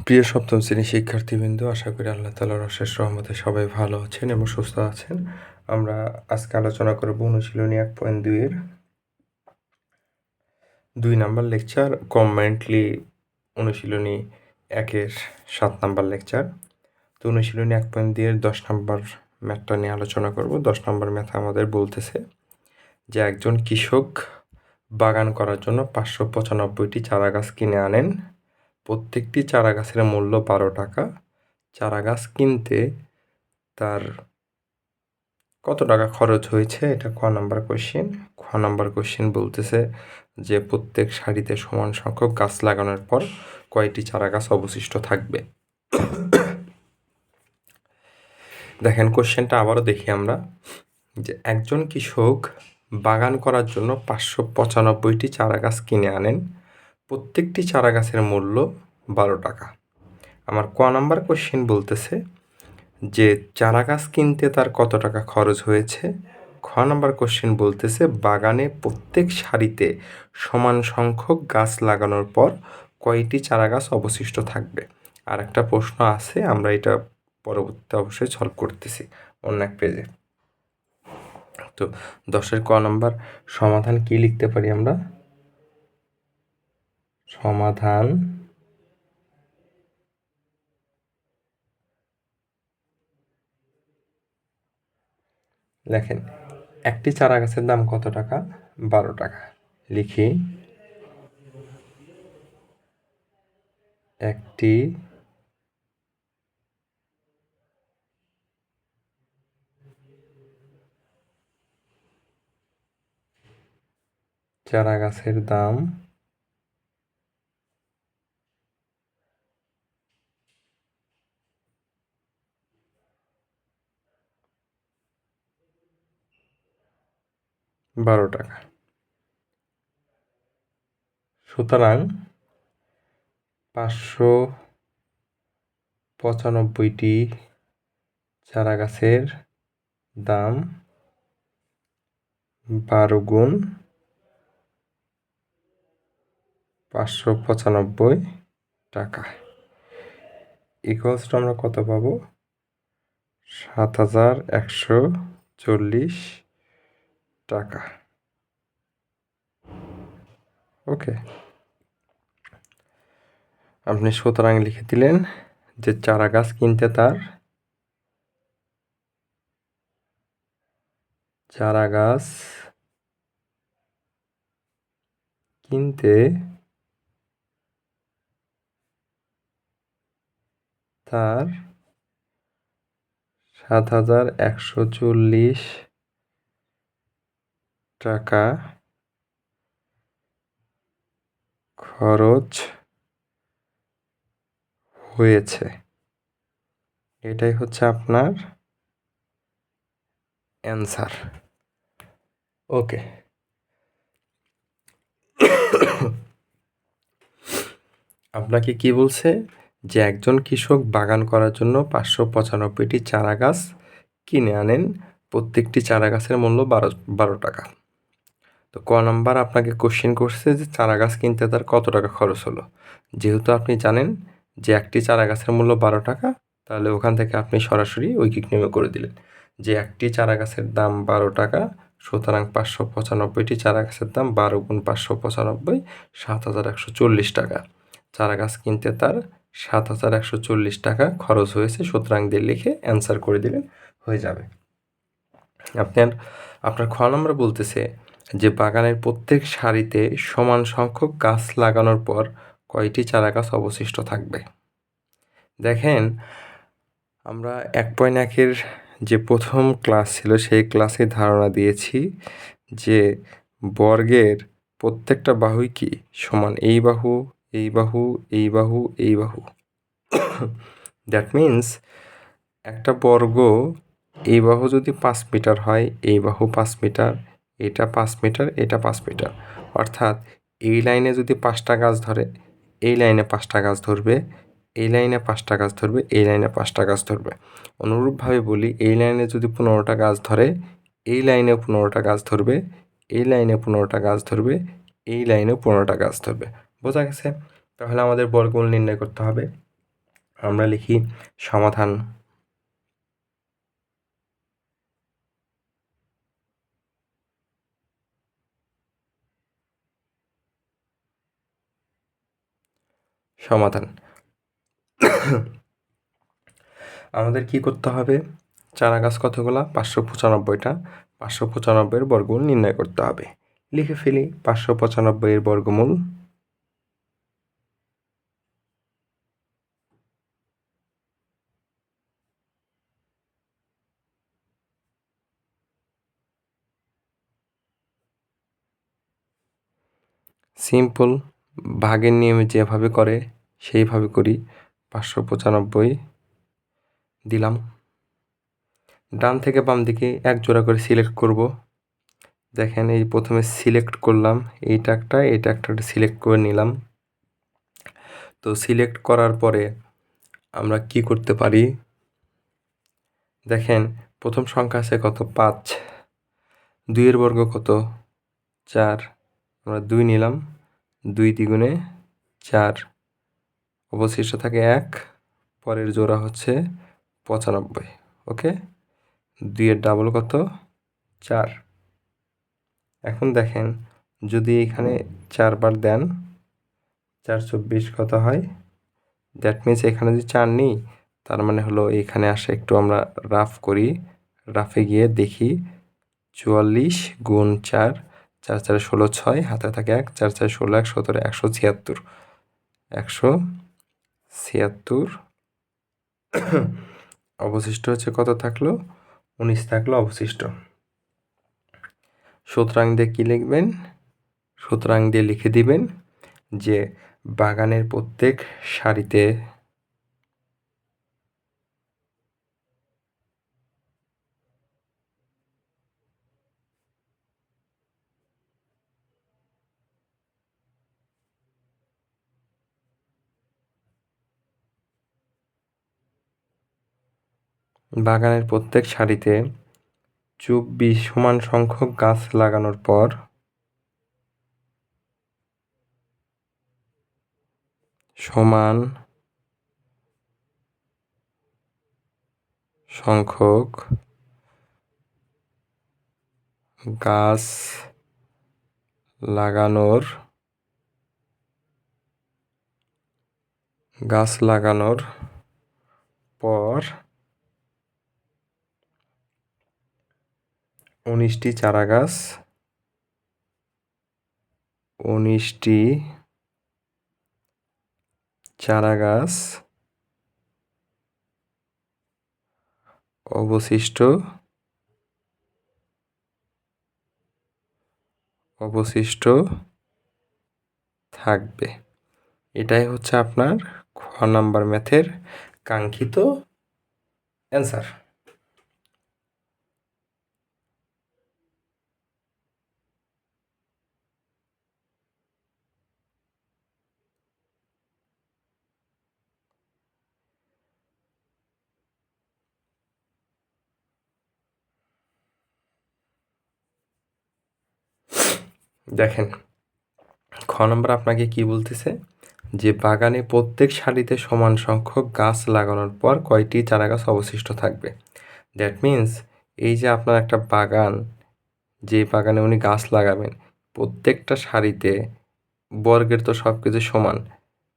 প্রিয় সপ্তম শ্রেণীর শিক্ষার্থীবৃন্দ, আশা করি আল্লাহ তাআলার অশেষ রহমতে সবাই ভালো আছেন এবং সুস্থ আছেন। আমরা আজকে আলোচনা করব অনুশীলনী 1.2 এর 2 নাম্বার লেকচার, কমেন্টলি অনুশীলনী 1-এর 7 নাম্বার লেকচার। তো অনুশীলনী 1.2 এর 10 নাম্বার ম্যাথটা নিয়ে আলোচনা করব। 10 নাম্বার ম্যাথ আমাদের বলতেছে যে একজন কৃষক বাগান করার জন্য 595টি চারা গাছ কিনে আনেন। প্রত্যেকটি চারা গাছের মূল্য 12 টাকা। চারা গাছ কিনতে তার কত টাকা খরচ হয়েছে, এটা ক নাম্বার কোশ্চেন। খ নাম্বার কোশ্চেন বলতেছে যে প্রত্যেক সারিতে সমান সংখ্যক গাছ লাগানোর পর কয়টি চারা গাছ অবশিষ্ট থাকবে। দেখেন কোশ্চেনটা আবারও দেখি আমরা, যে একজন কৃষক বাগান করার জন্য 595টি চারা গাছ কিনে আনেন। প্রত্যেকটি চারা গাছের মূল্য 12 টাকা। আমার ক নাম্বার কোশ্চেন বলতেছে যে চারা গাছ কিনতে তার কত টাকা খরচ হয়েছে। খ নাম্বার কোশ্চেন বলতেছে বাগানে প্রত্যেক সারিতে সমান সংখ্যক গাছ লাগানোর পর কয়টি চারা গাছ অবশিষ্ট থাকবে। আর একটা প্রশ্ন আছে, আমরা এটা পরবর্তীতে অবশ্যই সলভ করতেছি অন্য এক পেজে। তো 10-এর ক নাম্বার সমাধান কি লিখতে পারি আমরা? সমাধান লেখেন, একটি চারা গাছের দাম কত টাকা? 12 টাকা। লিখি, একটি চারা গাছের দাম 12 টাকা। সুতরাং 595টি চারা গাছের দাম 12 গুণ 595 টাকা ইকুয়ালস টু আমরা কত পাবো? 7140 টাকা। ওকে, আপনি সুতরাং লিখে দিলেন যে চারা গাছ কিনতে তার চারা গাছ কিনতে তার 7140 টাকা খরচ হয়েছে। এটাই হচ্ছে আপনার অ্যান্সার। ওকে, আপনাকে কি বলছে? যে একজন কৃষক বাগান করার জন্য 595টি চারা গাছ কিনে আনেন। প্রত্যেকটি চারা গাছের মূল্য 12 টাকা। তো ক নাম্বার আপনাকে কোশ্চেন করছে যে চারা গাছ কিনতে তার কত টাকা খরচ হলো। যেহেতু আপনি জানেন যে একটি চারা গাছের মূল্য 12 টাকা, তাহলে ওখান থেকে আপনি সরাসরি ঐকিক নিয়মে করে দিলেন যে একটি চারা গাছের দাম 12 টাকা। সুতরাং 595টি চারা গাছের দাম 12 গুণ 595, 7140 টাকা। চারা গাছ কিনতে তার 7140 টাকা খরচ হয়েছে। সুতরাং দিয়ে লিখে অ্যান্সার করে দিলেন, হয়ে যাবে। আপনার খ নম্বর বলতেছে যে বাগানের প্রত্যেক সারিতে সমান সংখ্যক গাছ লাগানোর পর কয়টি চারা গাছ অবশিষ্ট থাকবে। দেখেন, আমরা 1.1-এর যে প্রথম ক্লাস ছিল সেই ক্লাসে ধারণা দিয়েছি যে বর্গের প্রত্যেকটা বাহুই কি সমান, এই বাহু, এই বাহু, এই বাহু, এই বাহু। দ্যাট মিন্স একটা বর্গ, এই বাহু যদি 5 মিটার হয়, এই বাহু 5 মিটার, এটা 5 মিটার, এটা 5 মিটার। অর্থাৎ এই লাইনে যদি 5টা গাছ ধরে, এই লাইনে 5টা গাছ ধরবে, এই লাইনে 5টা গাছ ধরবে, এই লাইনে 5টা গাছ ধরবে। অনুরূপভাবে বলি, এই লাইনে যদি 15টা গাছ ধরে, এই লাইনেও 15টা গাছ ধরবে, এই লাইনে 15টা গাছ ধরবে, এই লাইনেও 15টা গাছ ধরবে। বোঝা গেছে? তাহলে আমাদের বর্গমূল নির্ণয় করতে হবে। আমরা লিখি সমাধান। সমাধান। আমাদের কি করতে হবে? চারাগাছ কতগুলা? 595টা। 595-এর বর্গমূল নির্ণয় করতে হবে। লিখে ফেলি 595-এর বর্গমূল। সিম্পল, ভাগের নিয়মে যেভাবে করে সেইভাবে করি। 595 দিলাম। ডান থেকে বাম দিকে এক জোড়া করে সিলেক্ট করব। দেখেন এই প্রথমে সিলেক্ট করলাম, এইটা একটা সিলেক্ট করে নিলাম। তো সিলেক্ট করার পরে আমরা কি করতে পারি? দেখেন প্রথম সংখ্যা আছে কত? 5। 2-এর বর্গ কত? 4। আমরা 2 নিলাম। 2 দ্বিগুণে 4, অবশিষ্ট থাকে 1। পরের জোড়া হচ্ছে 95। ওকে, 2-এর ডাবল কত? 4। এখন দেখেন যদি এখানে 4 বার দেন, 4 24 কত হয়? দ্যাট মিনস এখানে যদি 4 নিই, তার মানে হলো এখানে আসে একটু আমরা রাফ করি। রাফে গিয়ে দেখি 44 গুণ 4, 4 4 16 6, হাতে থাকে 1, 4 4 16 1 17, 176। 176 অবশিষ্ট হচ্ছে কত থাকলো? 19 থাকলো অবশিষ্ট। সুতরাং দিয়ে কী লিখবেন? সুতরাং দিয়ে লিখে দিবেন যে বাগানের প্রত্যেক সারিতে বাগানের প্রত্যেক সারিতে 24 সমান সংখ্যক গাছ লাগানোর পর সমান সংখ্যক গাছ লাগানোর পর 19টি চারাগাছ অবশিষ্ট থাকবে। এটাই হচ্ছে আপনার খ নাম্বার ম্যাথের কাঙ্ক্ষিত অ্যান্সার। দেখেন খ নম্বর আপনাকে কি বলতেছে? যে বাগানে প্রত্যেক সারিতে সমান সংখ্যক গাছ লাগানোর পর কয়টি চারাগাছ অবশিষ্ট থাকবে। দ্যাট মিন্স এই যে আপনার একটা বাগান, যে বাগানে উনি গাছ লাগাবেন, প্রত্যেকটা সারিতে বর্গের তো সব কিছু সমান,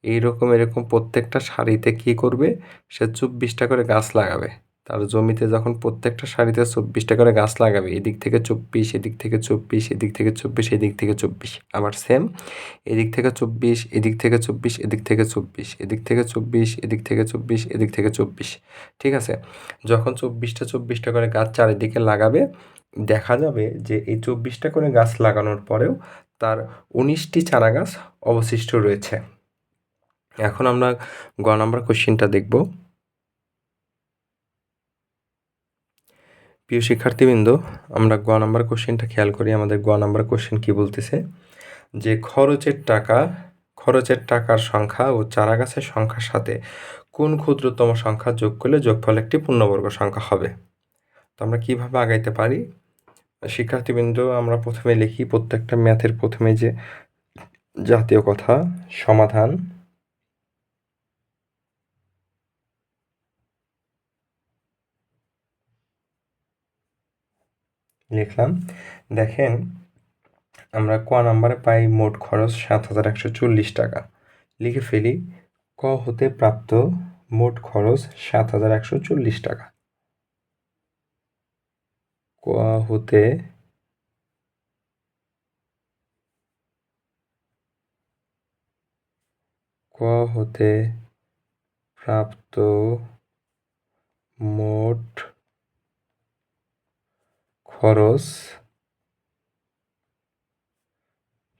এরকম প্রত্যেকটা সারিতে কী করবে? সে 24টা করে গাছ লাগাবে। তার জমিতে যখন প্রত্যেকটা সারিতে 24টা করে গাছ লাগাবে, এদিক থেকে 24, এদিক থেকে 24, এদিক থেকে 24, এদিক থেকে 24, আবার সেম এদিক থেকে 24, এদিক থেকে 24, এদিক থেকে 24, এদিক থেকে 24, এদিক থেকে 24, এদিক থেকে 24। ঠিক আছে, যখন 24টা করে গাছ চারিদিকে লাগাবে, দেখা যাবে যে এই 24টা করে গাছ লাগানোর পরেও তার 19টি চারাগাছ অবশিষ্ট রয়েছে। এখন আমরা গ নাম্বার কোশ্চেনটা দেখব। প্রিয় শিক্ষার্থীবৃন্দ, আমরা গ নাম্বার কোশ্চেনটা খেয়াল করি। আমাদের গ নাম্বার কোশ্চেন কি বলতেছে? যে খরচের টাকার সংখ্যা ও চারাগাছের সংখ্যার সাথে কোন ক্ষুদ্রতম সংখ্যা যোগ করলে যোগফল একটি পূর্ণবর্গ সংখ্যা হবে। তো আমরা কিভাবে আগাইতে পারি? শিক্ষার্থীবৃন্দ, আমরা প্রথমে লিখি প্রত্যেকটা ম্যাথের প্রথমে যে জাতীয় কথা, সমাধান। লিখলাম। দেখেন আমরা ক নাম্বারে পাই মোট খরচ ৭,১৪০ টাকা। লিখে ফেলি ক হতে প্রাপ্ত মোট খরচ ৭,১৪০ টাকা। ক হতে প্রাপ্ত মোট খরচ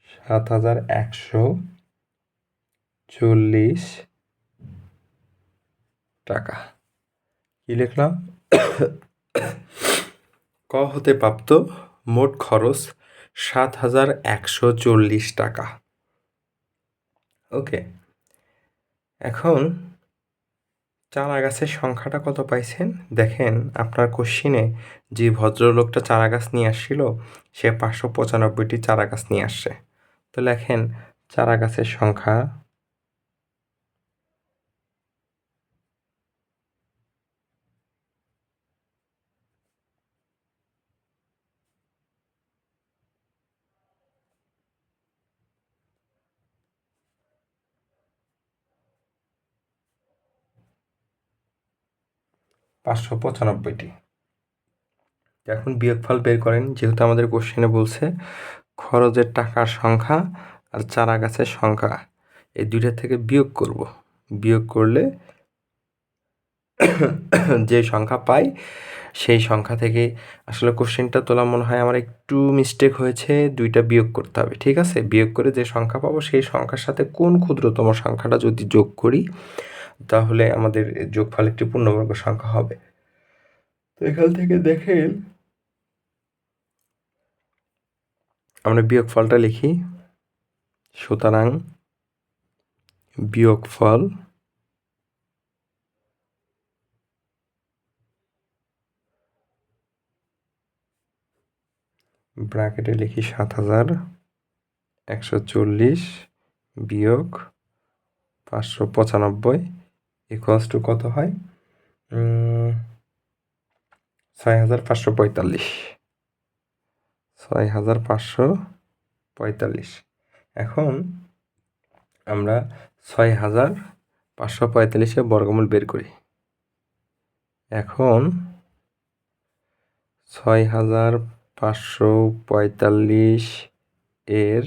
৭,১৪০ টাকা। কি লিখলাম? ক হতে প্রাপ্ত মোট খরচ ৭,১৪০ টাকা। ওকে, এখন চারা গাছের সংখ্যাটা কত পাইছেন? দেখেন আপনার কোশ্চিনে যে ভদ্রলোকটা চারা গাছ নিয়ে আসছিল সে ৫৯৫টি চারা গাছ নিয়ে আসছে। তো লেখেন চারা গাছের সংখ্যা ৫৯৫টি। এখন বিয়োগফল বের করেন, যেহেতু আমাদের কোশ্চেনে বলছে খরচের টাকার সংখ্যা আর চারা গাছের সংখ্যা এই দুইটা থেকে বিয়োগ করব। বিয়োগ করলে যে সংখ্যা পাই সেই সংখ্যা থেকে, আসলে কোশ্চেনটা তোলা মনে হয় আমার একটু মিস্টেক হয়েছে, দুইটা বিয়োগ করতে হবে। ঠিক আছে, বিয়োগ করে যে সংখ্যা পাবো সেই সংখ্যার সাথে কোন ক্ষুদ্রতম সংখ্যাটা যদি যোগ করি তাহলে আমাদের যোগফল একটি পূর্ণবর্গ সংখ্যা হবে। তো এখান থেকে দেখেন আমরা বিয়োগফলটা লিখি। সুতরাং বিয়োগফল ব্র্যাকেটে লিখি ৭,১৪০ বিয়োগ ৫৯৫ ইকুয়ালস টু কত হয়? ৬,৫৪৫। ৬,৫৪৫। এখন আমরা ৬,৫৪৫-এর বর্গমূল বের করি। এখন ৬,৫৪৫ এর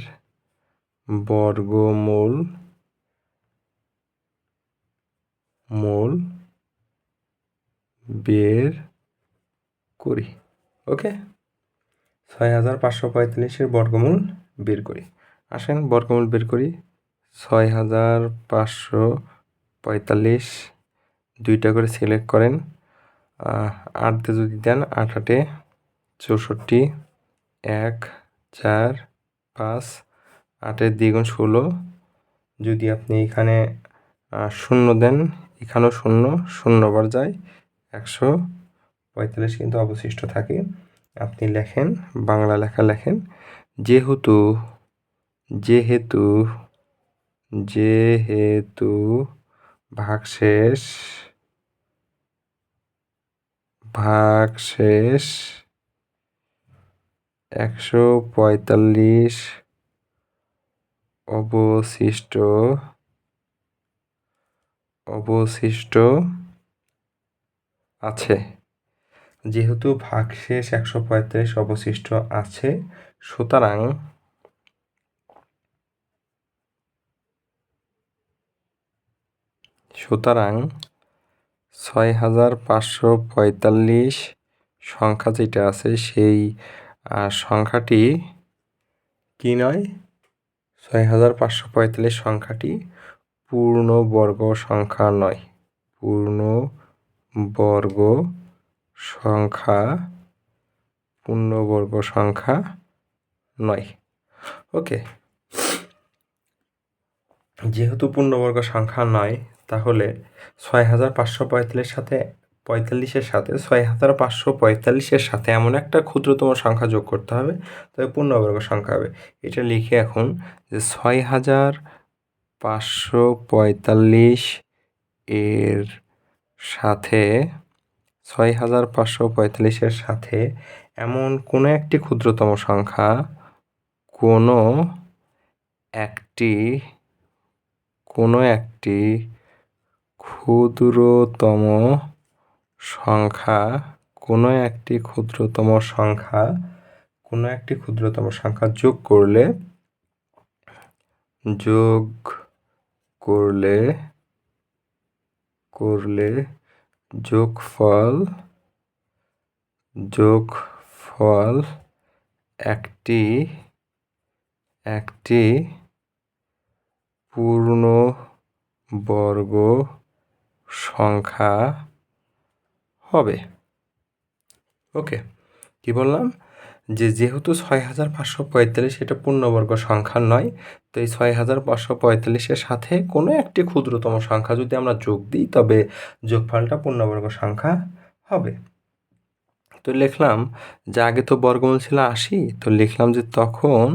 বর্গমূল বের করি। ওকে, ৬,৫৪৫-এর বর্গমূল বের করি। আসেন বর্গমূল বের করি। ৬,৫৪৫ দুইটা করে সিলেক্ট করেন। ৮ দিয়ে যদি দেন ৮ ৮-এ ৬৪, ১ ৪ ৫, ৮-এর দ্বিগুণ ১৬। যদি আপনি এখানে ০ দেন, এখানেও ০, ০ বার যায় ১৪৫ কিন্তু অবশিষ্ট থাকে। আপনি লেখেন, বাংলা লেখা লেখেন, যেহেতু ভাগশেষ ১৪৫ অবশিষ্ট আছে। যেহেতু ভাগশেষ ১৪৫ অবশিষ্ট আছে, সুতরাং ৬,৫৪৫ সংখ্যা যেটা আছে সেই সংখ্যাটি কি নয়? ৬,৫৪৫ সংখ্যাটি পূর্ণবর্গ সংখ্যা নয়। পূর্ণবর্গ সংখ্যা নয়। ওকে, যেহেতু পূর্ণবর্গ সংখ্যা নয় তাহলে ৬,৫৪৫-এর সাথে ৬,৫৪৫-এর সাথে এমন একটা ক্ষুদ্রতম সংখ্যা যোগ করতে হবে তবে পূর্ণবর্গ সংখ্যা হবে। এটা লিখে এখন যে ৬,৫৪৫ এর সাথে ৬,৫৪৫-এর সাথে এমন কোনো একটি ক্ষুদ্রতম সংখ্যা কোনো একটি ক্ষুদ্রতম সংখ্যা কোনো একটি ক্ষুদ্রতম সংখ্যা যোগ করলে যোগফল একটি পূর্ণবর্গ সংখ্যা হবে। ওকে, কি বললাম যেহেতু 6545 এটা পূর্ণবর্গ সংখ্যা নয়, তো এই 6545-এর সাথে কোনো একটি ক্ষুদ্রতম সংখ্যা যদি আমরা যোগ দিই তবে যোগফলটা পূর্ণবর্গ সংখ্যা হবে। তো লিখলাম যে আগে তো বর্গমূল ছিল 80, তো লিখলাম যে তখন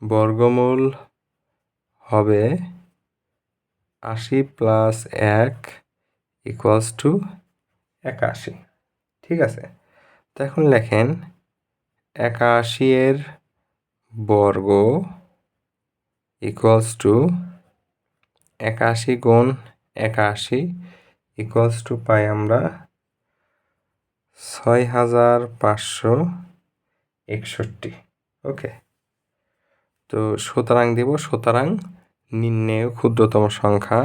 বর্গমূল হবে 80 + 1 = 81। ঠিক আছে, তো এখন লেখেন 81-এর বর্গ = 81 × 81 পাই আমরা 6561। ওকে, তো সুতরাং নির্ণেয় ক্ষুদ্রতম সংখ্যা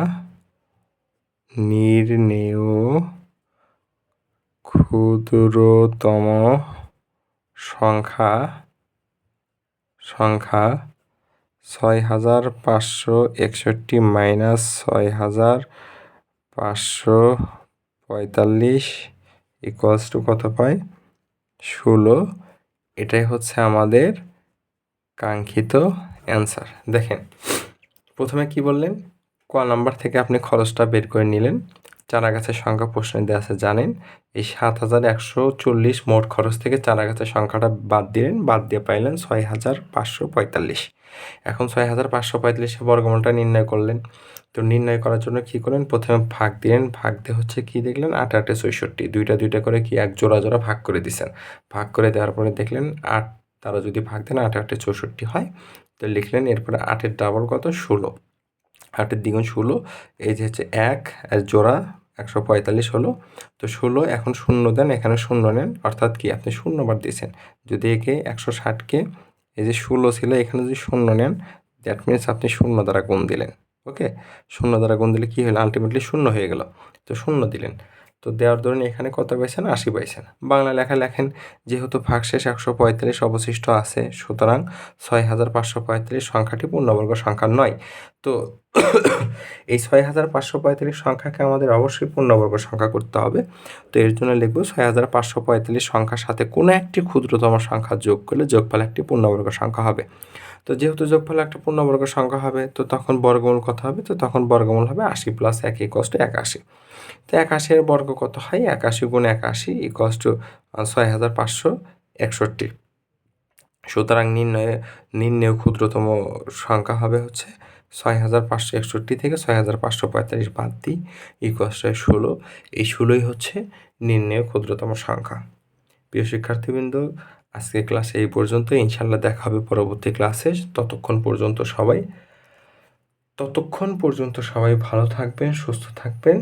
6561 - 6545 = কত পাই? 16। এটাই হচ্ছে আমাদের কাঙ্ক্ষিত অ্যান্সার। দেখেন, প্রথমে কি বললেন, ক নাম্বার থেকে আপনি খরচটা বের করে নিলেন। চারাগাছের সংখ্যা প্রশ্নে দেওয়া আছে জানেন, এই 7140 মোট খরচ থেকে চারাগাছের সংখ্যাটা বাদ দিলেন, বাদ দিয়ে পাইলেন 6545। এখন 6545-এর বর্গমূলটা নির্ণয় করলেন। তো নির্ণয় করার জন্য কী করলেন, প্রথমে ভাগ দিলেন, ভাগ দিয়ে হচ্ছে কী দেখলেন 8 × 8 = 64, দুইটা করে কি এক জোড়া ভাগ করে দিছেন। ভাগ করে দেওয়ার পরে দেখলেন 8 দ্বারা যদি ভাগ দেন 8 × 8 = 64 হয়। তো লিখলেন এরপরে 8-এর ডাবল কত? 16। 8-এর দ্বিগুণ 16, এই যে হচ্ছে 1 আর জোড়া 145 হলো। তো 16, এখন শূন্য দেন, এখানে শূন্য নেন, অর্থাৎ কি আপনি শূন্যবার দিয়েছেন। যদি একে 160-কে এই যে 16 ছিল এখানে যদি শূন্য নেন, দ্যাট মিনস আপনি শূন্য দ্বারা গুণ দিলেন। ওকে, শূন্য দ্বারা গুণ দিলে কী হলো, আলটিমেটলি শূন্য হয়ে গেল। তো শূন্য দিলেন, তো দেওয়ার ধরুন এখানে কত পাইছেন? 80 পাইছেন। বাংলা লেখা লেখেন, যেহেতু ভাগশেষ 145 অবশিষ্ট আছে, সুতরাং 6545 সংখ্যাটি পূর্ণবর্গ সংখ্যা নয়। তো এই 6545 সংখ্যাকে আমাদের অবশ্যই পূর্ণবর্গ সংখ্যা করতে হবে। তো এর জন্য লিখব 6545 সংখ্যার সাথে কোনো একটি ক্ষুদ্রতম সংখ্যা যোগ করলে যোগফল একটি পূর্ণবর্গ সংখ্যা হবে। তো যেহেতু যোগফল একটা পূর্ণবর্গ সংখ্যা হবে, তো তখন বর্গমূল কত হবে? তো তখন বর্গমূল হবে 80 + 1 = 81। তো 81-এর বর্গ কত হয়? 81 × 81 = 6561। সুতরাং নির্ণেয় ক্ষুদ্রতম সংখ্যা হবে হচ্ছে 6561 থেকে 6545 বাদ দিই = 16। এই 16ই হচ্ছে নির্ণেয় ক্ষুদ্রতম সংখ্যা। প্রিয় শিক্ষার্থীবৃন্দ, আজকের ক্লাসে এই পর্যন্ত। ইনশাআল্লাহ দেখা হবে পরবর্তী ক্লাসে। ততক্ষণ পর্যন্ত সবাই ভালো থাকবেন, সুস্থ থাকবেন।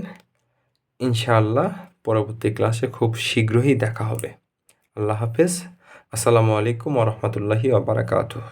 ইনশাআল্লাহ পরবর্তী ক্লাসে খুব শীঘ্রই দেখা হবে। আল্লাহ হাফেজ। আসসালামু আলাইকুম ওয়া রাহমাতুল্লাহি ওয়া বারাকাতুহু।